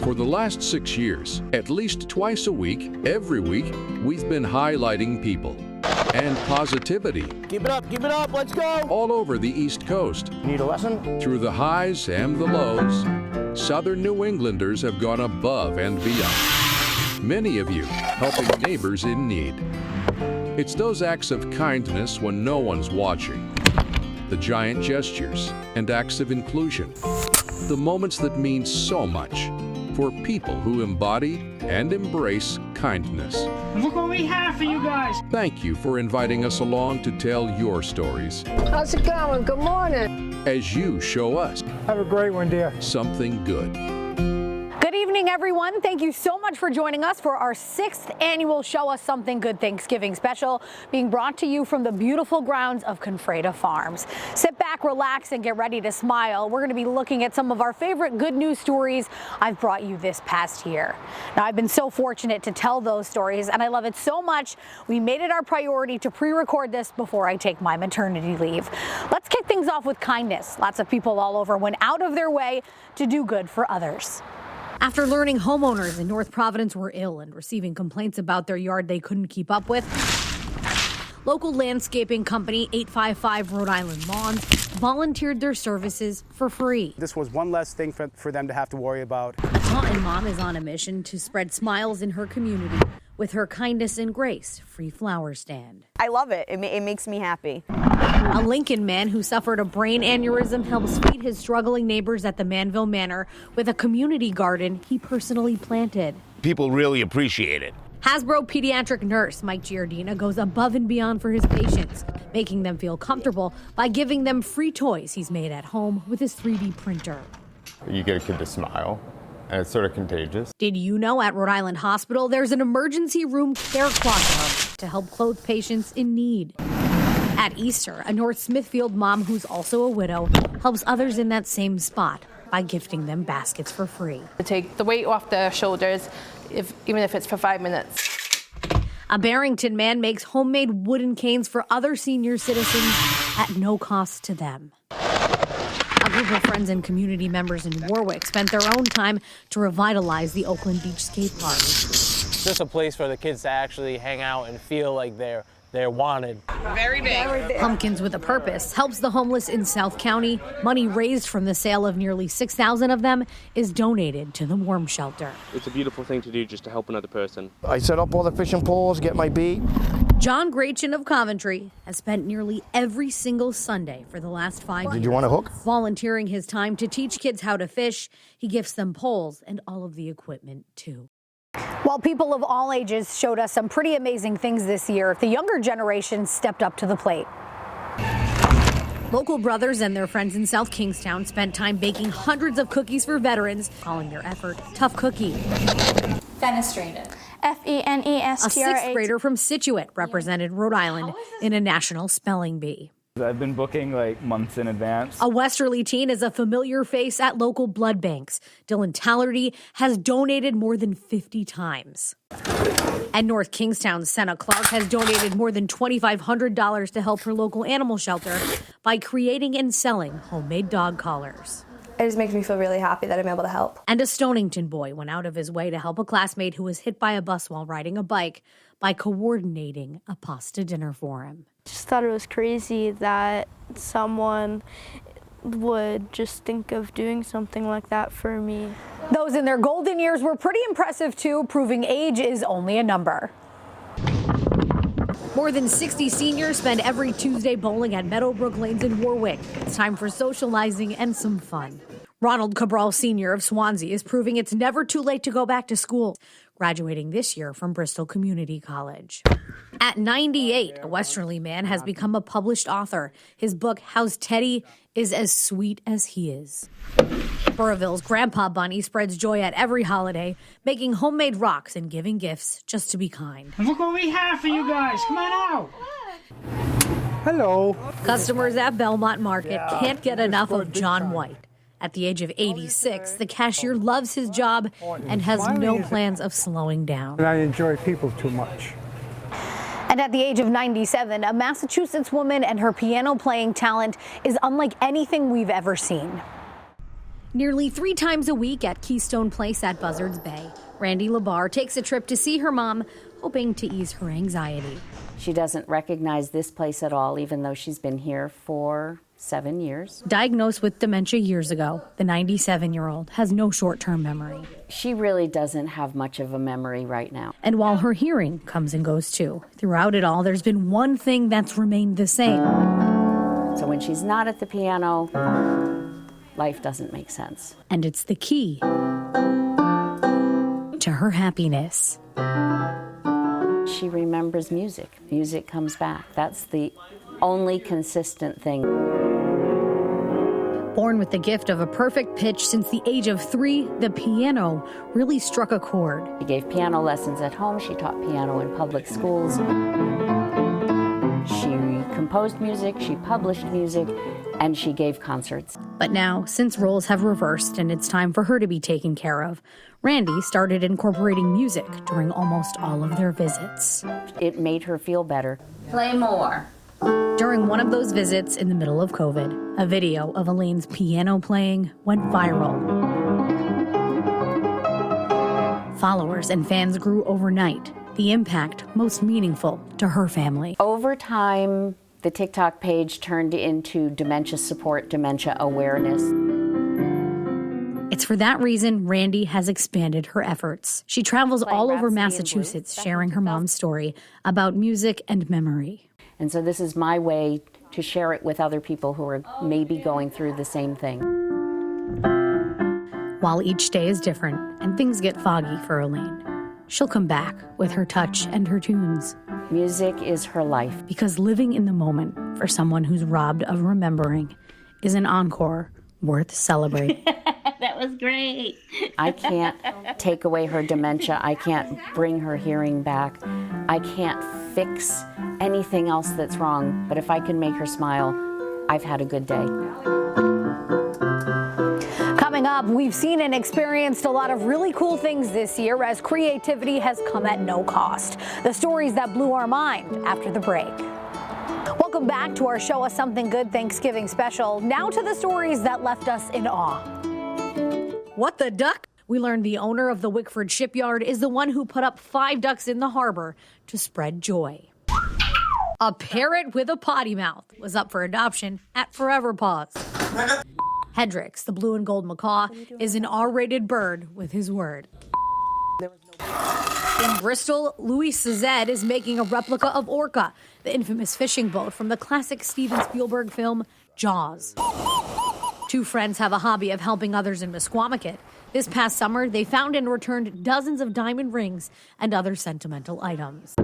For the last 6 years, at least twice a week, every week, we've been highlighting people and positivity. Keep it up, let's go! All over the East Coast. Need a lesson? Through the highs and the lows, Southern New Englanders have gone above and beyond. Many of you helping neighbors in need. It's those acts of kindness when no one's watching. The giant gestures and acts of inclusion. The moments that mean so much for people who embody and embrace kindness. Look what we have for you guys. Thank you for inviting us along to tell your stories. How's it going? Good morning. As you show us Have a great one, dear. something good. Good evening, everyone. Thank you so much for joining us for our 6th annual Show Us Something Good Thanksgiving special, being brought to you from the beautiful grounds of Confreda Farms. Sit back, relax, and get ready to smile. We're going to be looking at some of our favorite good news stories I've brought you this past year. Now, I've been so fortunate to tell those stories, and I love it so much, we made it our priority to pre-record this before I take my maternity leave. Let's kick things off with kindness. Lots of people all over went out of their way to do good for others. After learning homeowners in North Providence were ill and receiving complaints about their yard they couldn't keep up with, local landscaping company 855 Rhode Island Lawns volunteered their services for free. This was one less thing for them to have to worry about. A Taunton mom is on a mission to spread smiles in her community with her Kindness and Grace free flower stand. I love it. It makes me happy. A Lincoln man who suffered a brain aneurysm helps feed his struggling neighbors at the Manville Manor with a community garden he personally planted. People really appreciate it. Hasbro pediatric nurse Mike Giardina goes above and beyond for his patients, making them feel comfortable by giving them free toys he's made at home with his 3D printer. You get a kid to smile, and it's sort of contagious. Did you know at Rhode Island Hospital there's an emergency room care cloth hub to help clothe patients in need? At Easter, a North Smithfield mom who's also a widow helps others in that same spot by gifting them baskets for free. To take the weight off their shoulders, even if it's for 5 minutes. A Barrington man makes homemade wooden canes for other senior citizens at no cost to them. A group of friends and community members in Warwick spent their own time to revitalize the Oakland Beach skate park. It's just a place for the kids to actually hang out and feel like they're wanted. Very big. Pumpkins with a Purpose helps the homeless in South County. Money raised from the sale of nearly 6,000 of them is donated to the warm shelter. It's a beautiful thing to do just to help another person. I set up all the fishing poles, get my bait. John Grachin of Coventry has spent nearly every single Sunday for the last 5 years. Did you want a hook? Volunteering his time to teach kids how to fish. He gifts them poles and all of the equipment, too. While people of all ages showed us some pretty amazing things this year, the younger generation stepped up to the plate. Local brothers and their friends in South Kingstown spent time baking hundreds of cookies for veterans, calling their effort Tough Cookie. Fenestrated. Fenestra. A 6th grader from Scituate represented Rhode Island in a national spelling bee. I've been booking like months in advance. A Westerly teen is a familiar face at local blood banks. Dylan Tallerty has donated more than 50 times. And North Kingstown's Senna Clark has donated more than $2,500 to help her local animal shelter by creating and selling homemade dog collars. It just makes me feel really happy that I'm able to help. And a Stonington boy went out of his way to help a classmate who was hit by a bus while riding a bike by coordinating a pasta dinner for him. Just thought it was crazy that someone would just think of doing something like that for me. Those in their golden years were pretty impressive too, proving age is only a number. More than 60 seniors spend every Tuesday bowling at Meadowbrook Lanes in Warwick. It's time for socializing and some fun. Ronald Cabral Sr. of Swansea is proving it's never too late to go back to school, graduating this year from Bristol Community College. At 98, a Westerly man has become a published author. His book, How's Teddy, is as sweet as he is. Burrillville's Grandpa Bunny spreads joy at every holiday, making homemade rocks and giving gifts just to be kind. Look what we have for you guys. Come on out. Hello. Customers at Belmont Market can't get enough of John White. At the age of 86, the cashier loves his job and has no plans of slowing down. And I enjoy people too much. And at the age of 97, a Massachusetts woman and her piano playing talent is unlike anything we've ever seen. Nearly 3 times a week at Keystone Place at Buzzards Bay, Randy Labar takes a trip to see her mom, hoping to ease her anxiety. She doesn't recognize this place at all, even though she's been here for 7 years. Diagnosed with dementia years ago, the 97-year-old has no short-term memory. She really doesn't have much of a memory right now. And while her hearing comes and goes too, throughout it all, there's been one thing that's remained the same. So when she's not at the piano, life doesn't make sense. And it's the key to her happiness. She remembers music. Music comes back. That's the only consistent thing. Born with the gift of a perfect pitch since the age of 3, the piano really struck a chord. She gave piano lessons at home. She taught piano in public schools. She composed music, she published music, and she gave concerts. But now, since roles have reversed and it's time for her to be taken care of, Randy started incorporating music during almost all of their visits. It made her feel better. Play more. During one of those visits in the middle of COVID, a video of Elaine's piano playing went viral. Followers and fans grew overnight, the impact most meaningful to her family. Over time, the TikTok page turned into dementia support, dementia awareness. It's for that reason Randy has expanded her efforts. She travels all over Massachusetts sharing her mom's story about music and memory. And so this is my way to share it with other people who are maybe going through the same thing. While each day is different and things get foggy for Elaine, she'll come back with her touch and her tunes. Music is her life. Because living in the moment for someone who's robbed of remembering is an encore worth celebrating. That was great. I can't take away her dementia. I can't bring her hearing back. I can't fix anything else that's wrong. But if I can make her smile, I've had a good day. Coming up, we've seen and experienced a lot of really cool things this year as creativity has come at no cost. The stories that blew our mind after the break. Welcome back to our Show Us Something Good Thanksgiving special. Now to the stories that left us in awe. What the duck? We learned the owner of the Wickford shipyard is the one who put up 5 ducks in the harbor to spread joy. A parrot with a potty mouth was up for adoption at Forever Paws. Hedrix, the blue and gold macaw, is an R-rated bird with his word. In Bristol, Louis Cezed is making a replica of Orca, the infamous fishing boat from the classic Steven Spielberg film Jaws. 2 friends have a hobby of helping others in Woonsocket. This past summer, they found and returned dozens of diamond rings and other sentimental items.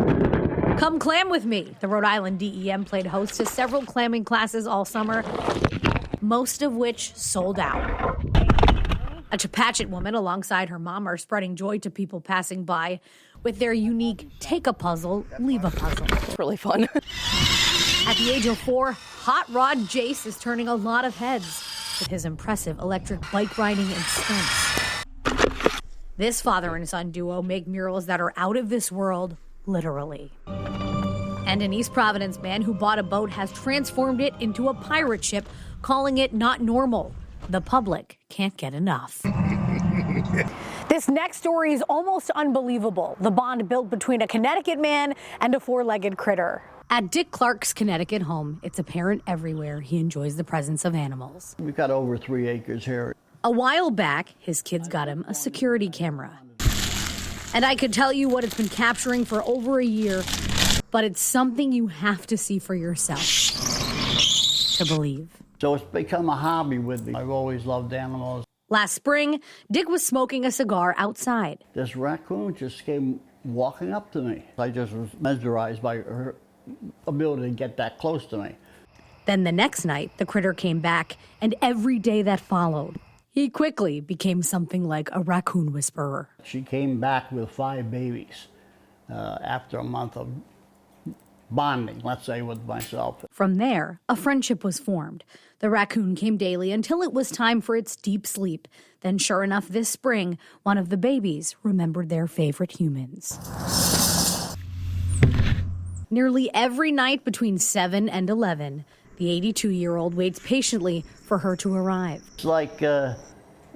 Come clam with me. The Rhode Island DEM played host to several clamming classes all summer, most of which sold out. A Chepachet woman alongside her mom are spreading joy to people passing by with their unique take a puzzle, leave a puzzle. It's really fun. At the age of 4, Hot Rod Jace is turning a lot of heads with his impressive electric bike riding and stunts. This father and son duo make murals that are out of this world, literally. And an East Providence man who bought a boat has transformed it into a pirate ship, calling it not normal. The public can't get enough. This next story is almost unbelievable. The bond built between a Connecticut man and a 4-legged critter. At Dick Clark's Connecticut home, it's apparent everywhere he enjoys the presence of animals. We've got over 3 acres here. A while back, his kids got him a security camera. And I could tell you what it's been capturing for over a year, but it's something you have to see for yourself to believe. So it's become a hobby with me. I've always loved animals. Last spring, Dick was smoking a cigar outside. This raccoon just came walking up to me. I just was mesmerized by her ability to get that close to me. Then the next night, the critter came back, and every day that followed, he quickly became something like a raccoon whisperer. She came back with 5 babies after a month of bonding, let's say, with myself. From there, a friendship was formed. The raccoon came daily until it was time for its deep sleep. Then, sure enough, this spring, one of the babies remembered their favorite humans. Nearly every night between 7 and 11, the 82-year-old waits patiently for her to arrive. It's like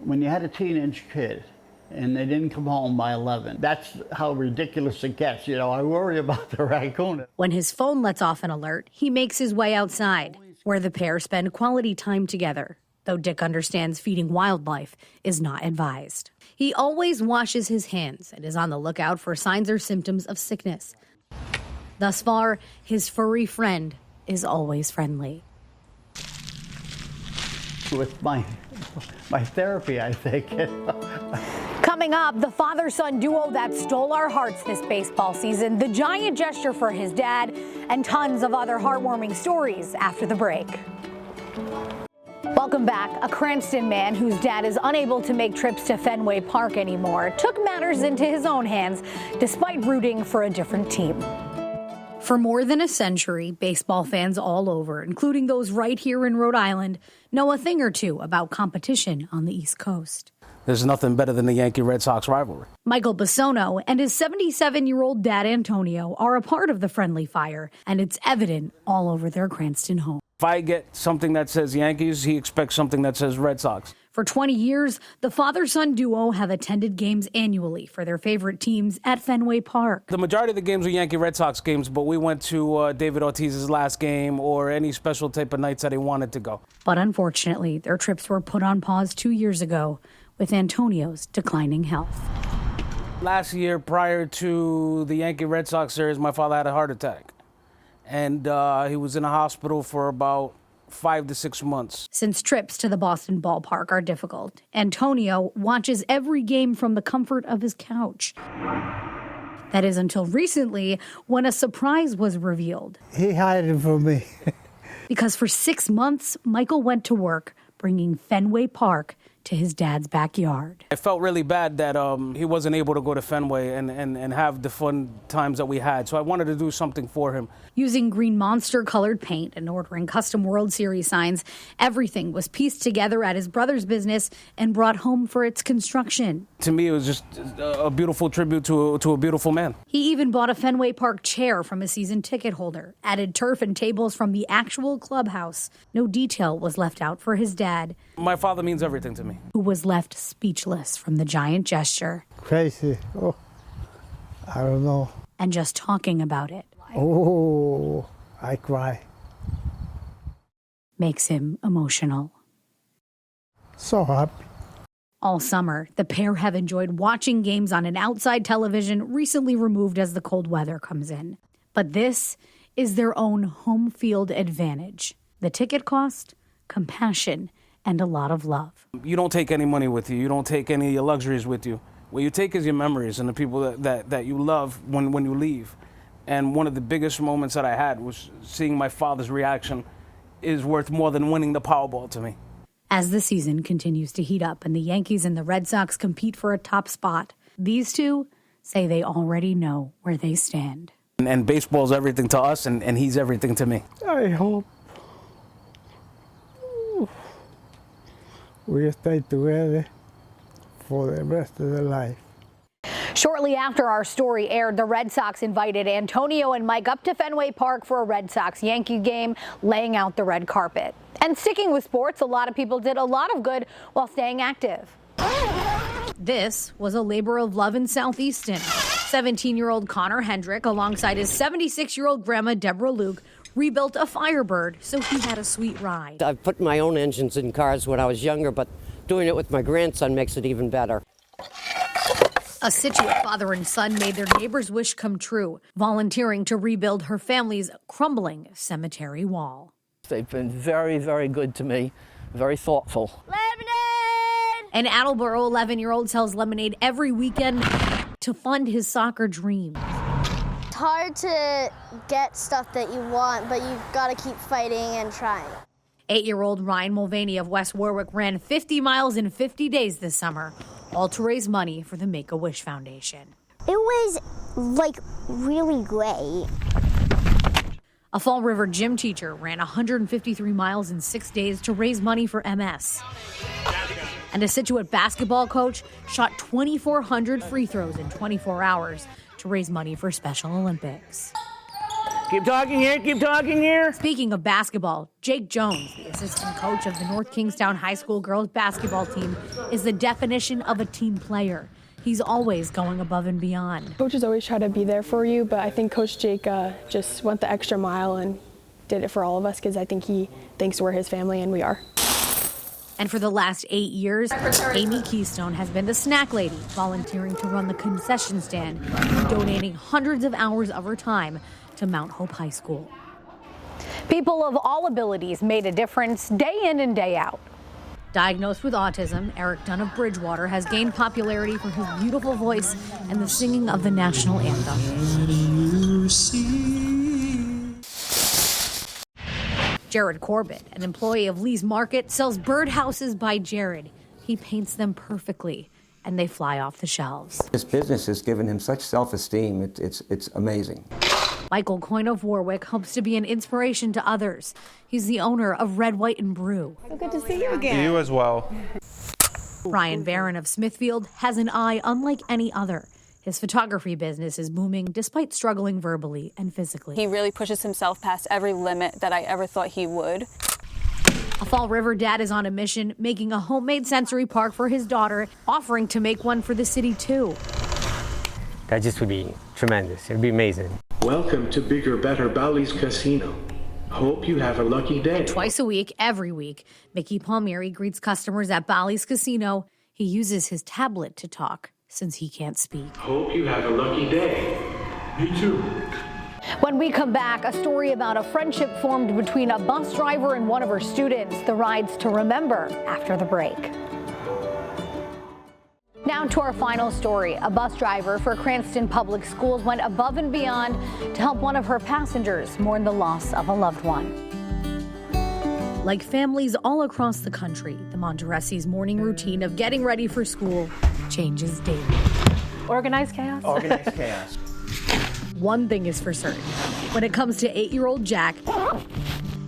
when you had a teenage kid and they didn't come home by 11, that's how ridiculous it gets. You know, I worry about the raccoon. When his phone lets off an alert, he makes his way outside, where the pair spend quality time together, though Dick understands feeding wildlife is not advised. He always washes his hands and is on the lookout for signs or symptoms of sickness. Thus far, his furry friend is always friendly. With my therapy, I think. Coming up, the father-son duo that stole our hearts this baseball season, the giant gesture for his dad, and tons of other heartwarming stories after the break. Welcome back. A Cranston man whose dad is unable to make trips to Fenway Park anymore took matters into his own hands despite rooting for a different team. For more than a century, baseball fans all over, including those right here in Rhode Island, know a thing or two about competition on the East Coast. There's nothing better than the Yankee-Red Sox rivalry. Michael Bisono and his 77-year-old dad, Antonio, are a part of the friendly fire, and it's evident all over their Cranston home. If I get something that says Yankees, he expects something that says Red Sox. For 20 years, the father-son duo have attended games annually for their favorite teams at Fenway Park. The majority of the games were Yankee-Red Sox games, but we went to David Ortiz's last game or any special type of nights that he wanted to go. But unfortunately, their trips were put on pause 2 years ago with Antonio's declining health. Last year, prior to the Yankee-Red Sox series, my father had a heart attack. And he was in a hospital for about 5 to 6 months. Since trips to the Boston ballpark are difficult, Antonio watches every game from the comfort of his couch. That is until recently, when a surprise was revealed. He hid it from me. Because for 6 months, Michael went to work bringing Fenway Park to his dad's backyard. I felt really bad that he wasn't able to go to Fenway and have the fun times that we had, so I wanted to do something for him. Using Green Monster colored paint and ordering custom World Series signs, everything was pieced together at his brother's business and brought home for its construction. To me, it was just a beautiful tribute to a beautiful man. He even bought a Fenway Park chair from a season ticket holder, added turf and tables from the actual clubhouse. No detail was left out for his dad. My father means everything to me. Who was left speechless from the giant gesture. Crazy. Oh, I don't know. And just talking about it. Oh, I cry. Makes him emotional. So happy. All summer, the pair have enjoyed watching games on an outside television recently removed as the cold weather comes in. But this is their own home field advantage. The ticket cost, compassion, and a lot of love. You don't take any money with you. You don't take any of your luxuries with you. What you take is your memories and the people that you love when you leave. And one of the biggest moments that I had was seeing my father's reaction is worth more than winning the Powerball to me. As the season continues to heat up and the Yankees and the Red Sox compete for a top spot, these two say they already know where they stand. And baseball's everything to us, and he's everything to me. I hope we stay together for the rest of their life. Shortly after our story aired, the Red Sox invited Antonio and Mike up to Fenway Park for a Red Sox-Yankee game, laying out the red carpet. And sticking with sports, a lot of people did a lot of good while staying active. This was a labor of love in Southeastern. 17-year-old Connor Hendrick, alongside his 76-year-old grandma Deborah Luke, rebuilt a Firebird so he had a sweet ride. I've put my own engines in cars when I was younger, but doing it with my grandson makes it even better. A Situate father and son made their neighbor's wish come true, volunteering to rebuild her family's crumbling cemetery wall. They've been very, very good to me, very thoughtful. Lemonade! An Attleboro 11-year-old sells lemonade every weekend to fund his soccer dream. It's hard to get stuff that you want, but you've got to keep fighting and trying. 8-year-old Ryan Mulvaney of West Warwick ran 50 miles in 50 days this summer, all to raise money for the Make-A-Wish Foundation. It was, really great. A Fall River gym teacher ran 153 miles in 6 days to raise money for MS. And a Situate basketball coach shot 2,400 free throws in 24 hours to raise money for Special Olympics. Keep talking here, keep talking here. Speaking of basketball, Jake Jones, the assistant coach of the North Kingstown High School girls basketball team, is the definition of a team player. He's always going above and beyond. Coaches always try to be there for you, but I think Coach Jake just went the extra mile and did it for all of us because I think he thinks we're his family and we are. And for the last 8 years, Amy Keystone has been the snack lady, volunteering to run the concession stand and donating hundreds of hours of her time to Mount Hope High School. People of all abilities made a difference day in and day out. Diagnosed with autism, Eric Dunn of Bridgewater has gained popularity for his beautiful voice and the singing of the national anthem. Jared Corbett, an employee of Lee's Market, sells birdhouses by Jared. He paints them perfectly, and they fly off the shelves. This business has given him such self-esteem, it's amazing. Michael Coyne of Warwick hopes to be an inspiration to others. He's the owner of Red, White, and Brew. So good to see you again. You as well. Ryan Barron of Smithfield has an eye unlike any other. His photography business is booming despite struggling verbally and physically. He really pushes himself past every limit that I ever thought he would. A Fall River dad is on a mission, making a homemade sensory park for his daughter, offering to make one for the city too. That just would be tremendous. It would be amazing. Welcome to Bigger, Better Bally's Casino. Hope you have a lucky day. Twice a week, every week, Mickey Palmieri greets customers at Bally's Casino. He uses his tablet to talk since he can't speak. Hope you have a lucky day. Me too. When we come back, a story about a friendship formed between a bus driver and one of her students, the rides to remember after the break. Now to our final story. A bus driver for Cranston Public Schools went above and beyond to help one of her passengers mourn the loss of a loved one. Like families all across the country, the Monteressis' morning routine of getting ready for school changes daily. Organized chaos? Organized chaos. One thing is for certain. When it comes to 8-year-old Jack,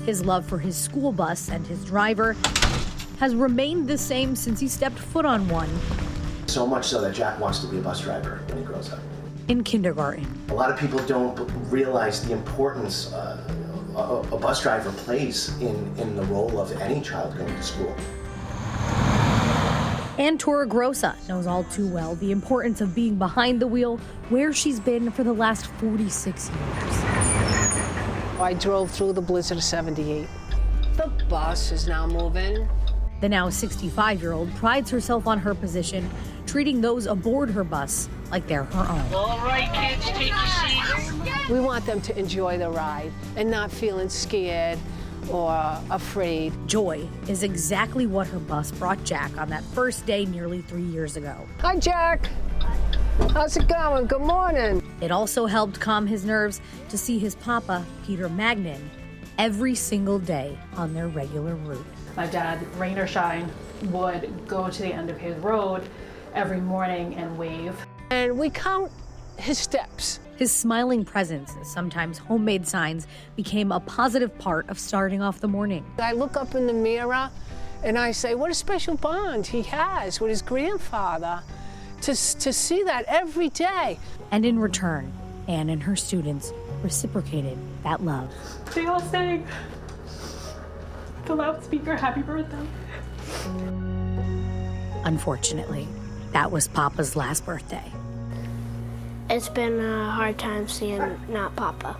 his love for his school bus and his driver has remained the same since he stepped foot on one. So much so that Jack wants to be a bus driver when he grows up. In kindergarten. A lot of people don't realize the importance a bus driver plays in the role of any child going to school. And Tora Grossa knows all too well the importance of being behind the wheel, where she's been for the last 46 years. I drove through the blizzard of '78. The bus is now moving. The now 65-year-old prides herself on her position, treating those aboard her bus like they're her own. All right, kids, take your seats. We want them to enjoy the ride and not feeling scared or afraid. Joy is exactly what her bus brought Jack on that first day nearly 3 years ago. Hi, Jack. How's it going? Good morning. It also helped calm his nerves to see his papa, Peter Magnin, every single day on their regular route. My dad, rain or shine, would go to the end of his road every morning and wave. And we count his steps. His smiling presence, sometimes homemade signs, became a positive part of starting off the morning. I look up in the mirror and I say, what a special bond he has with his grandfather to see that every day. And in return, Anne and her students reciprocated that love. They all sang the loudspeaker, happy birthday. Unfortunately, that was Papa's last birthday. It's been a hard time seeing not Papa.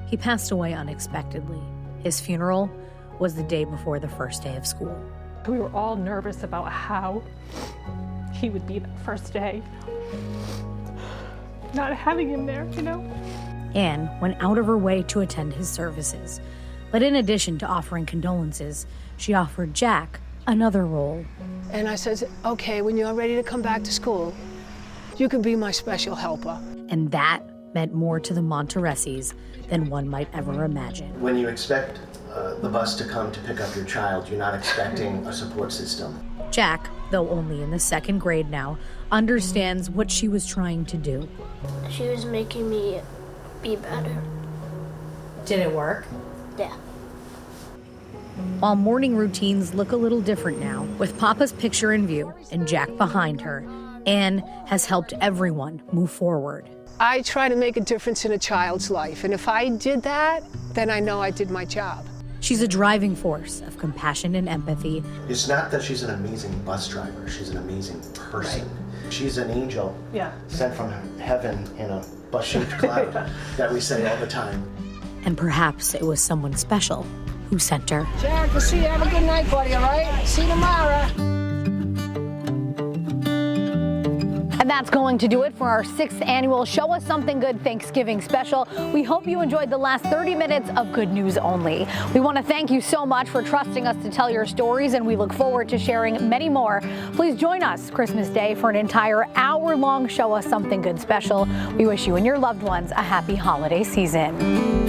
He passed away unexpectedly. His funeral was the day before the first day of school. We were all nervous about how he would be that first day. Not having him there, you know? Anne went out of her way to attend his services. But in addition to offering condolences, she offered Jack another role. And I said, okay, when you're ready to come back to school, you can be my special helper. And that meant more to the Monteressis than one might ever imagine. When you expect the bus to come to pick up your child, you're not expecting a support system. Jack, though only in the 2nd grade now, understands what she was trying to do. She was making me be better. Did it work? Yeah. While morning routines look a little different now, with Papa's picture in view and Jack behind her, Anne has helped everyone move forward. I try to make a difference in a child's life, and if I did that, then I know I did my job. She's a driving force of compassion and empathy. It's not that she's an amazing bus driver, she's an amazing person. She's an angel sent from heaven in a bus-shaped cloud that we say all the time. And perhaps it was someone special who sent her. Jack, we'll see you. Have a good night, buddy, all right? See you tomorrow. And that's going to do it for our 6th annual Show Us Something Good Thanksgiving special. We hope you enjoyed the last 30 minutes of good news only. We want to thank you so much for trusting us to tell your stories, and we look forward to sharing many more. Please join us Christmas Day for an entire hour-long Show Us Something Good special. We wish you and your loved ones a happy holiday season.